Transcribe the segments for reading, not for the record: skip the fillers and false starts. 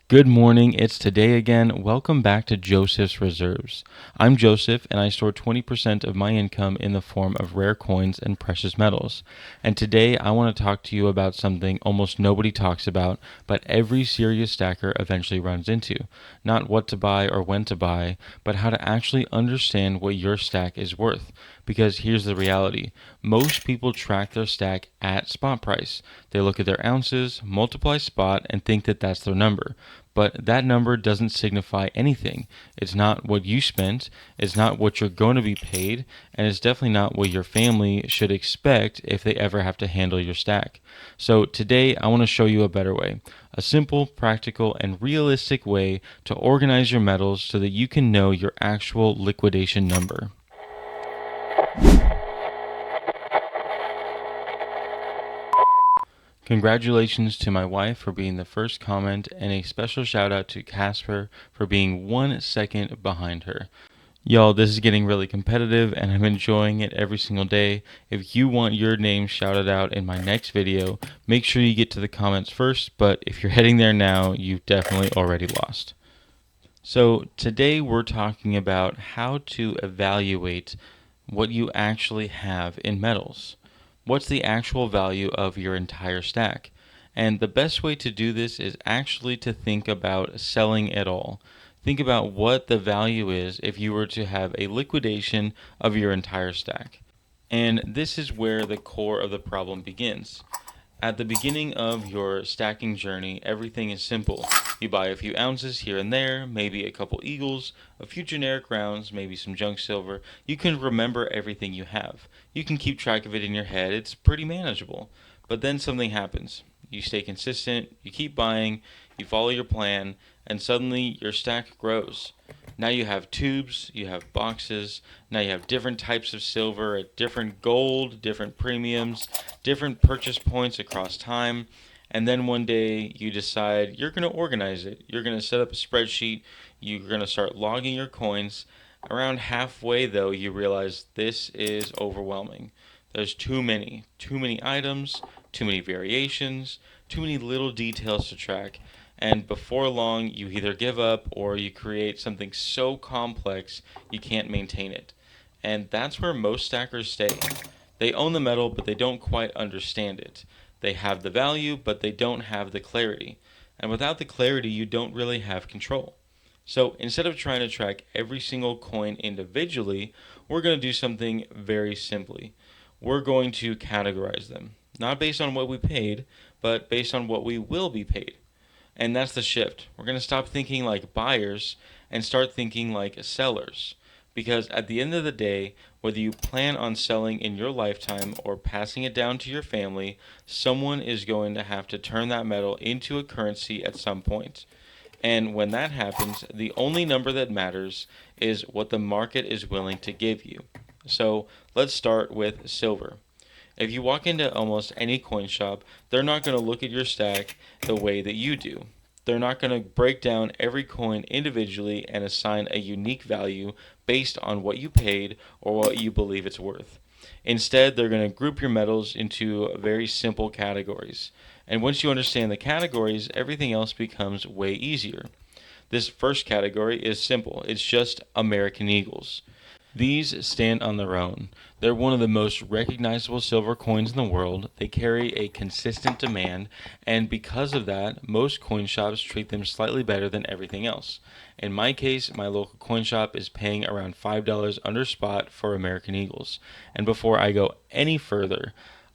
Good morning, it's today again. Welcome back to Joseph's Reserves. I'm Joseph and I store 20% of my income in the form of rare coins and precious metals. And today I want to talk to you about something almost nobody talks about, but every serious stacker eventually runs into. Not what to buy or when to buy, but how to actually understand what your stack is worth. Because here's the reality. Most people track their stack at spot price. They look at their ounces, multiply spot, and think that that's their number. But that number doesn't signify anything. It's not what you spent, it's not what you're going to be paid, and it's definitely not what your family should expect if they ever have to handle your stack. So today I want to show you a better way. A simple, practical, and realistic way to organize your metals so that you can know your actual liquidation number. Congratulations to my wife for being the first comment, and a special shout out to Casper for being 1 second behind her. Y'all, this is getting really competitive and I'm enjoying it every single day. If you want your name shouted out in my next video, make sure you get to the comments first, but if you're heading there now, you've definitely already lost. So today we're talking about how to evaluate what you actually have in metals. What's the actual value of your entire stack? And the best way to do this is actually to think about selling it all. Think about what the value is if you were to have a liquidation of your entire stack. And this is where the core of the problem begins. At the beginning of your stacking journey, everything is simple. You buy a few ounces here and there, maybe a couple eagles, a few generic rounds, maybe some junk silver. You can remember everything you have. You can keep track of it in your head. It's pretty manageable. But then something happens. You stay consistent, you keep buying, you follow your plan, and suddenly your stack grows. Now you have tubes, you have boxes, now you have different types of silver at different gold, different premiums, different purchase points across time. And then one day you decide you're going to organize it. You're going to set up a spreadsheet. You're going to start logging your coins. Around halfway, though, you realize this is overwhelming. There's too many items, too many variations, too many little details to track. And before long, you either give up or you create something so complex you can't maintain it. And that's where most stackers stay. They own the metal, but they don't quite understand it. They have the value, but they don't have the clarity. And without the clarity, you don't really have control. So instead of trying to track every single coin individually, we're going to do something very simply. We're going to categorize them, not based on what we paid, but based on what we will be paid. And that's the shift. We're going to stop thinking like buyers and start thinking like sellers. Because at the end of the day, whether you plan on selling in your lifetime or passing it down to your family, someone is going to have to turn that metal into a currency at some point. And when that happens, the only number that matters is what the market is willing to give you. So let's start with silver. If you walk into almost any coin shop, they're not going to look at your stack the way that you do. They're not going to break down every coin individually and assign a unique value based on what you paid or what you believe it's worth. Instead, they're going to group your metals into very simple categories. And once you understand the categories, everything else becomes way easier. This first category is simple. It's just American Eagles. These stand on their own. They're one of the most recognizable silver coins in the world. They carry a consistent demand, and because of that, most coin shops treat them slightly better than everything else. In my case, my local coin shop is paying around $5 under spot for American Eagles. And before I go any further,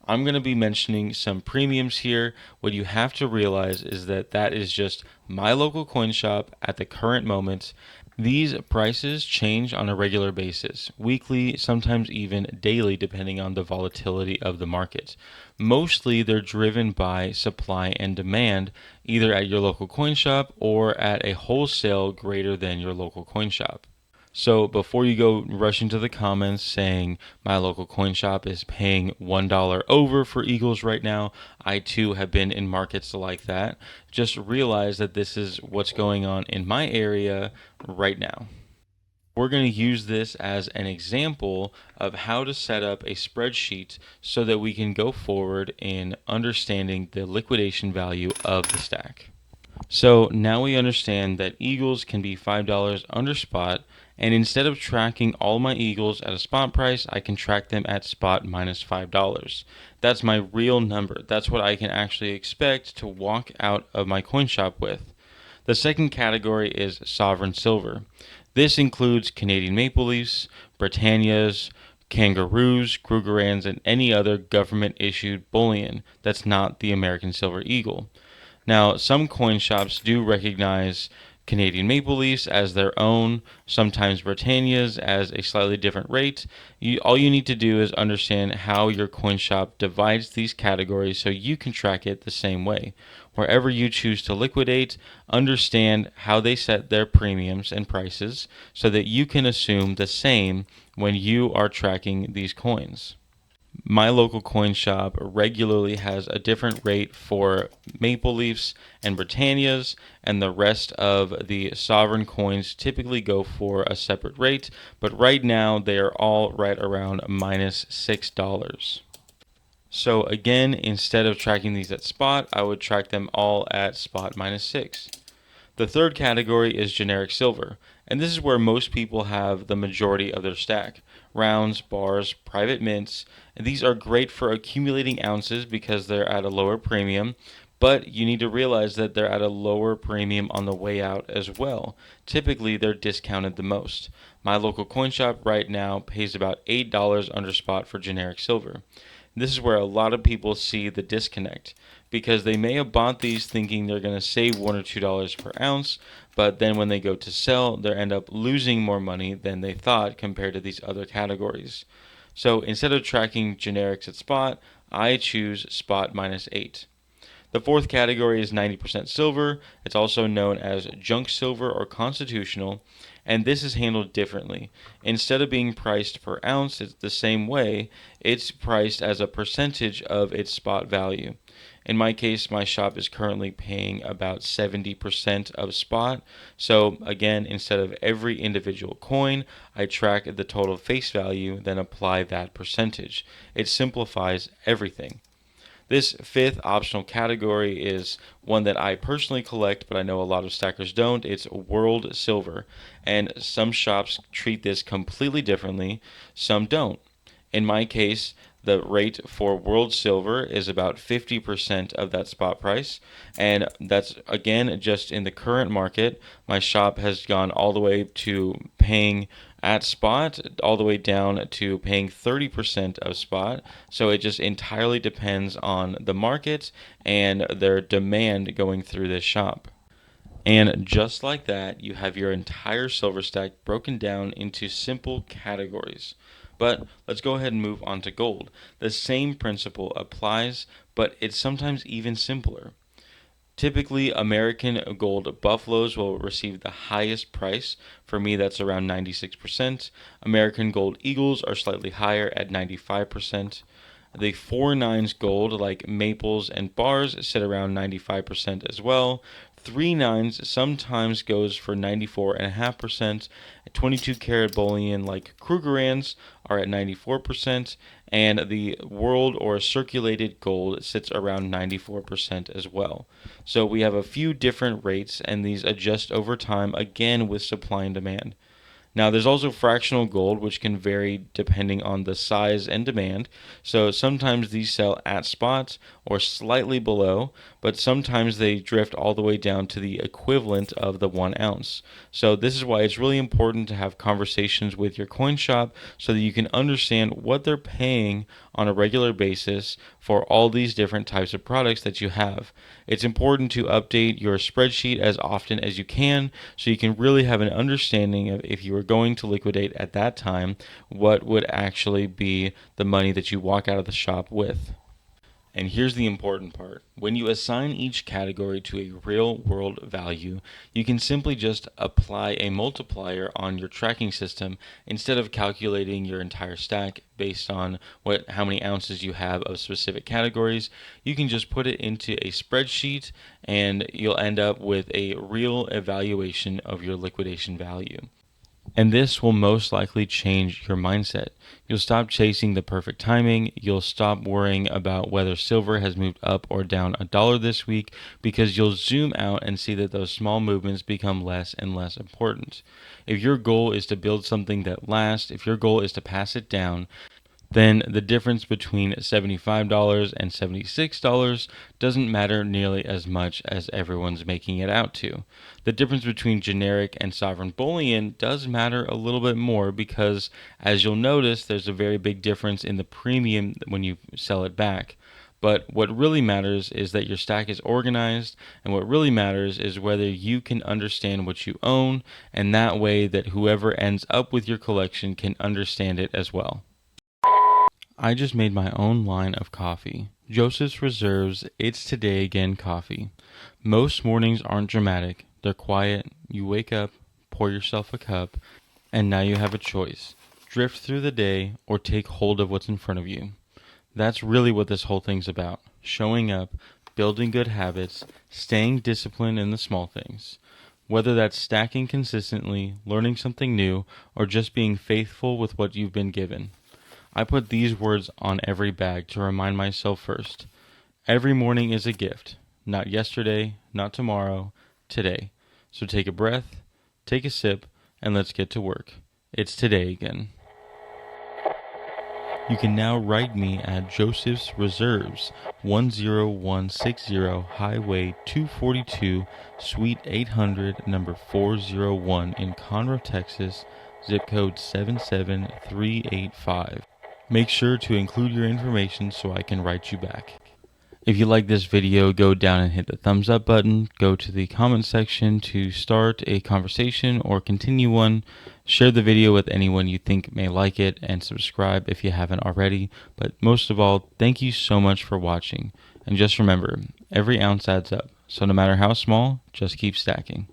I'm going to be mentioning some premiums here. What you have to realize is that that is just my local coin shop at the current moment. These prices change on a regular basis, weekly, sometimes even daily, depending on the volatility of the market. Mostly they're driven by supply and demand, either at your local coin shop or at a wholesale greater than your local coin shop. So before you go rush into the comments saying my local coin shop is paying $1 over for Eagles right now, I too have been in markets like that. Just realize that this is what's going on in my area right now. We're going to use this as an example of how to set up a spreadsheet so that we can go forward in understanding the liquidation value of the stack. So now we understand that eagles can be $5 under spot, and instead of tracking all my eagles at a spot price, I can track them at spot minus $5. That's my real number. That's what I can actually expect to walk out of my coin shop with. The second category is sovereign silver. This includes Canadian Maple Leafs, Britannias, Kangaroos, Krugerrands, and any other government issued bullion that's not the American Silver Eagle. Now, some coin shops do recognize Canadian Maple Leafs as their own, sometimes Britannias as a slightly different rate. All you need to do is understand how your coin shop divides these categories so you can track it the same way. Wherever you choose to liquidate, understand how they set their premiums and prices so that you can assume the same when you are tracking these coins. My local coin shop regularly has a different rate for Maple Leafs and Britannias, and the rest of the sovereign coins typically go for a separate rate, but right now they are all right around minus $6. So again, instead of tracking these at spot, I would track them all at spot minus 6. The third category is generic silver, and this is where most people have the majority of their stack. Rounds, bars, private mints, and these are great for accumulating ounces because they're at a lower premium, but you need to realize that they're at a lower premium on the way out as well. Typically, they're discounted the most. My local coin shop right now pays about $8 under spot for generic silver. This is where a lot of people see the disconnect because they may have bought these thinking they're going to save $1 or $2 per ounce, but then when they go to sell, they end up losing more money than they thought compared to these other categories. So instead of tracking generics at spot, I choose spot minus 8. The fourth category is 90% silver. It's also known as junk silver or constitutional, and this is handled differently. Instead of being priced per ounce, it's the same way. It's priced as a percentage of its spot value. In my case, my shop is currently paying about 70% of spot. So again, instead of every individual coin, I track the total face value, then apply that percentage. It simplifies everything. This fifth optional category is one that I personally collect, but I know a lot of stackers don't. It's world silver. And some shops treat this completely differently, some don't. In my case, the rate for world silver is about 50% of that spot price. And that's, again, just in the current market. My shop has gone all the way to paying at spot all the way down to paying 30% of spot. So it just entirely depends on the market and their demand going through this shop. And just like that, you have your entire silver stack broken down into simple categories. But let's go ahead and move on to gold. The same principle applies, but it's sometimes even simpler. Typically, American gold buffaloes will receive the highest price. For me, that's around 96%. American gold eagles are slightly higher at 95%. The 4 nines gold, like maples and bars, sit around 95% as well. 3 nines sometimes goes for 94.5%. 22 karat bullion, like Krugerrands, are at 94%, and the world or circulated gold sits around 94% as well. So we have a few different rates, and these adjust over time, again with supply and demand. Now, there's also fractional gold, which can vary depending on the size and demand. So sometimes these sell at spot or slightly below, but sometimes they drift all the way down to the equivalent of the 1 ounce. So this is why it's really important to have conversations with your coin shop so that you can understand what they're paying on a regular basis for all these different types of products that you have. It's important to update your spreadsheet as often as you can so you can really have an understanding of if you were going to liquidate at that time, what would actually be the money that you walk out of the shop with. And here's the important part. When you assign each category to a real world value, you can simply just apply a multiplier on your tracking system instead of calculating your entire stack based on how many ounces you have of specific categories. You can just put it into a spreadsheet and you'll end up with a real evaluation of your liquidation value. And this will most likely change your mindset. You'll stop chasing the perfect timing. You'll stop worrying about whether silver has moved up or down $1 this week, because you'll zoom out and see that those small movements become less and less important. If your goal is to build something that lasts, if your goal is to pass it down, then the difference between $75 and $76 doesn't matter nearly as much as everyone's making it out to. The difference between generic and sovereign bullion does matter a little bit more, because, as you'll notice, there's a very big difference in the premium when you sell it back. But what really matters is that your stack is organized, and what really matters is whether you can understand what you own, and that way that whoever ends up with your collection can understand it as well. I just made my own line of coffee. Joseph's Reserves It's Today Again coffee. Most mornings aren't dramatic. They're quiet. You wake up, pour yourself a cup, and now you have a choice. Drift through the day or take hold of what's in front of you. That's really what this whole thing's about. Showing up, building good habits, staying disciplined in the small things. Whether that's stacking consistently, learning something new, or just being faithful with what you've been given. I put these words on every bag to remind myself first. Every morning is a gift. Not yesterday, not tomorrow, today. So take a breath, take a sip, and let's get to work. It's today again. You can now write me at Joseph's Reserves, 10160 Highway 242, Suite 800, number 401 in Conroe, Texas, zip code 77385. Make sure to include your information so I can write you back. If you like this video, go down and hit the thumbs up button. Go to the comment section to start a conversation or continue one. Share the video with anyone you think may like it, and subscribe if you haven't already. But most of all, thank you so much for watching. And just remember, every ounce adds up. So no matter how small, just keep stacking.